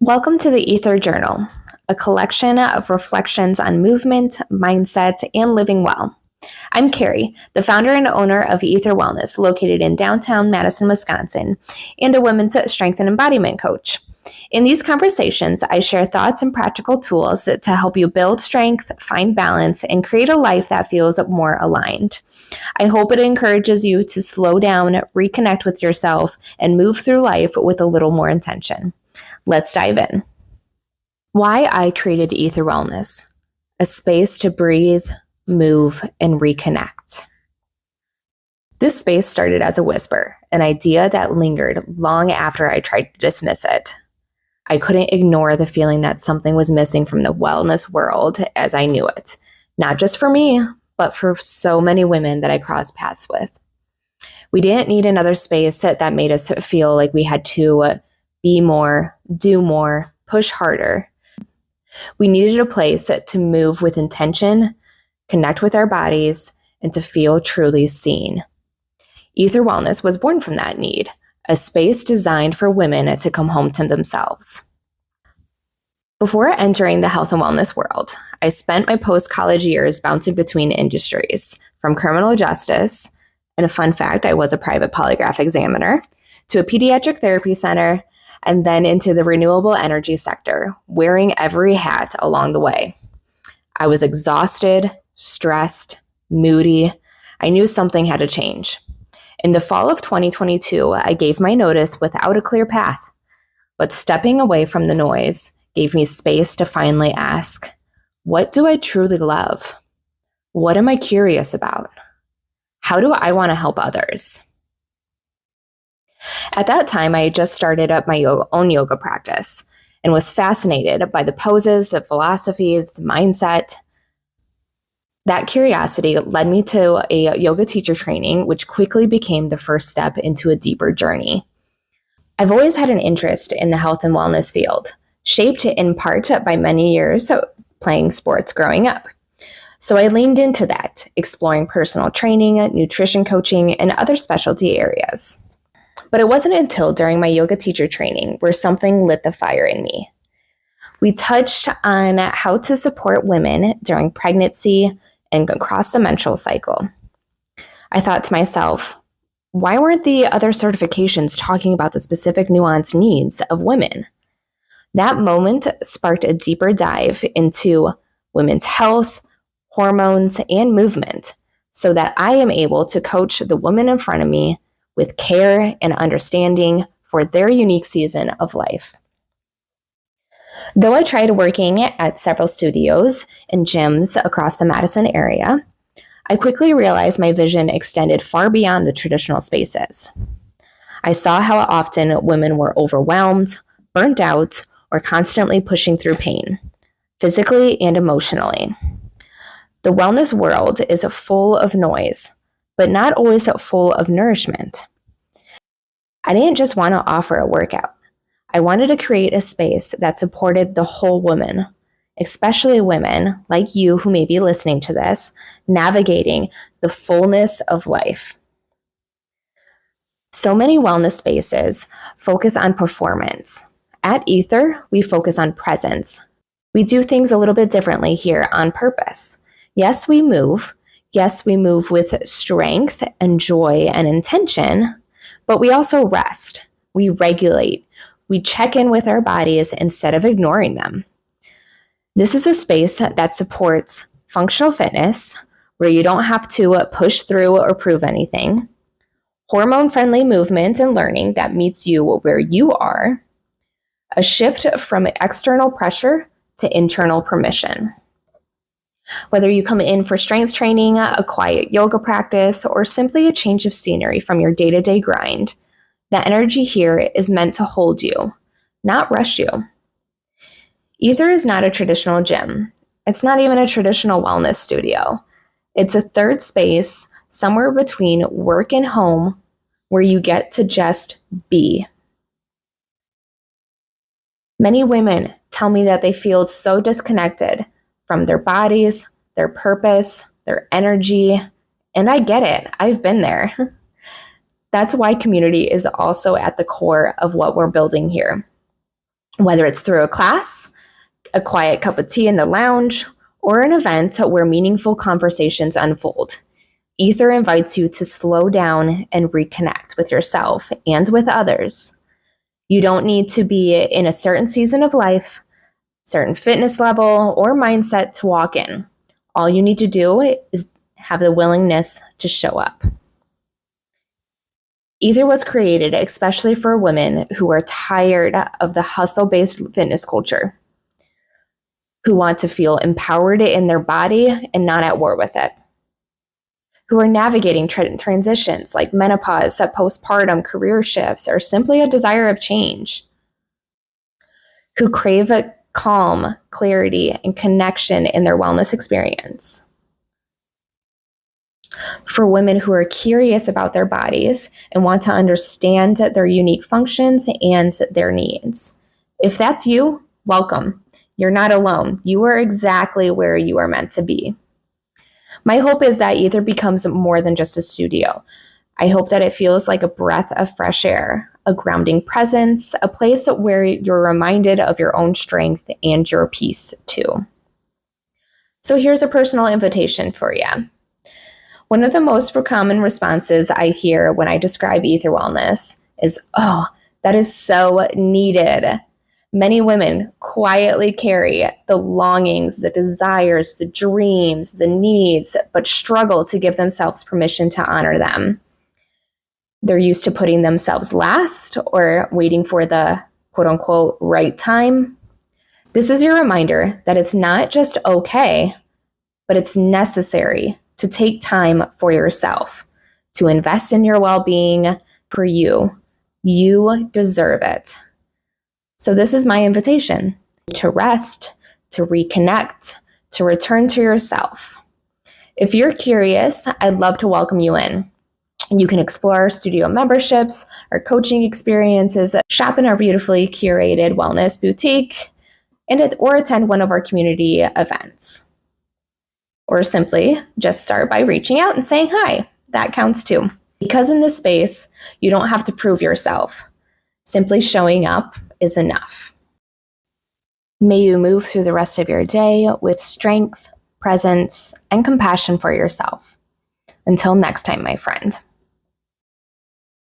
Welcome to the Ether Journal, a collection of reflections on movement, mindset, and living well. I'm Kari, the founder and owner of Ether Wellness, located in Downtown Madison, Wisconsin, and a women's strength and embodiment coach. In these conversations, I share thoughts and practical tools to help you build strength, find balance, and create a life that feels more aligned. I hope it encourages you to slow down, reconnect with yourself, and move through life with a little more intention. Let's dive in. Why I created Ether Wellness, a space to breathe, move, and reconnect. This space started as a whisper, an idea that lingered long after I tried to dismiss it. I couldn't ignore the feeling that something was missing from the wellness world as I knew it, not just for me, but for so many women that I crossed paths with. We didn't need another space that made us feel like we had to be more, do more, push harder. We needed a place to move with intention, connect with our bodies, and to feel truly seen. Ether Wellness was born from that need, a space designed for women to come home to themselves. Before entering the health and wellness world, I spent my post-college years bouncing between industries, from criminal justice, and a fun fact, I was a private polygraph examiner, to a pediatric therapy center, and then into the renewable energy sector, wearing every hat along the way. I was exhausted, stressed, moody. I knew something had to change. In the fall of 2022, I gave my notice without a clear path, but stepping away from the noise gave me space to finally ask, what do I truly love? What am I curious about? How do I want to help others? At that time, I had just started up my own yoga practice and was fascinated by the poses, the philosophy, the mindset. That curiosity led me to a yoga teacher training, which quickly became the first step into a deeper journey. I've always had an interest in the health and wellness field, shaped in part by many years of playing sports growing up. So I leaned into that, exploring personal training, nutrition coaching, and other specialty areas. But it wasn't until during my yoga teacher training where something lit the fire in me. We touched on how to support women during pregnancy and across the menstrual cycle. I thought to myself, why weren't the other certifications talking about the specific nuanced needs of women? That moment sparked a deeper dive into women's health, hormones, and movement so that I am able to coach the woman in front of me with care and understanding for their unique season of life. Though I tried working at several studios and gyms across the Madison area, I quickly realized my vision extended far beyond the traditional spaces. I saw how often women were overwhelmed, burnt out, or constantly pushing through pain, physically and emotionally. The wellness world is full of noise, but not always full of nourishment. I didn't just want to offer a workout. I wanted to create a space that supported the whole woman, especially women like you who may be listening to this, navigating the fullness of life. So many wellness spaces focus on performance. At Ether, we focus on presence. We do things a little bit differently here on purpose. Yes, we move. Yes, we move with strength and joy and intention, but we also rest. We regulate. We check in with our bodies instead of ignoring them. This is a space that supports functional fitness, where you don't have to push through or prove anything, hormone-friendly movement and learning that meets you where you are, a shift from external pressure to internal permission. Whether you come in for strength training, a quiet yoga practice, or simply a change of scenery from your day-to-day grind, the energy here is meant to hold you, not rush you. Ether is not a traditional gym. It's not even a traditional wellness studio. It's a third space somewhere between work and home where you get to just be. Many women tell me that they feel so disconnected from their bodies, their purpose, their energy, and I get it. I've been there. That's why community is also at the core of what we're building here. Whether it's through a class, a quiet cup of tea in the lounge, or an event where meaningful conversations unfold, Ether invites you to slow down and reconnect with yourself and with others. You don't need to be in a certain season of life, certain fitness level, or mindset to walk in. All you need to do is have the willingness to show up. Ether was created especially for women who are tired of the hustle-based fitness culture, who want to feel empowered in their body and not at war with it, who are navigating transitions like menopause, postpartum, career shifts, or simply a desire of change, who crave a calm, clarity, and connection in their wellness experience. For women who are curious about their bodies and want to understand their unique functions and their needs. If that's you, welcome. You're not alone. You are exactly where you are meant to be. My hope is that Ether becomes more than just a studio. I hope that it feels like a breath of fresh air, a grounding presence, a place where you're reminded of your own strength and your peace too. So here's a personal invitation for you. One of the most common responses I hear when I describe Ether Wellness is, "Oh, that is so needed." Many women quietly carry the longings, the desires, the dreams, the needs, but struggle to give themselves permission to honor them. They're used to putting themselves last or waiting for the quote unquote right time. This is your reminder that it's not just okay, but it's necessary to take time for yourself, to invest in your well-being for you. You deserve it. So this is my invitation to rest, to reconnect, to return to yourself. If you're curious, I'd love to welcome you in. You can explore our studio memberships, our coaching experiences, shop in our beautifully curated wellness boutique, or attend one of our community events. Or simply just start by reaching out and saying hi. That counts too. Because in this space, you don't have to prove yourself. Simply showing up is enough. May you move through the rest of your day with strength, presence, and compassion for yourself. Until next time, my friend.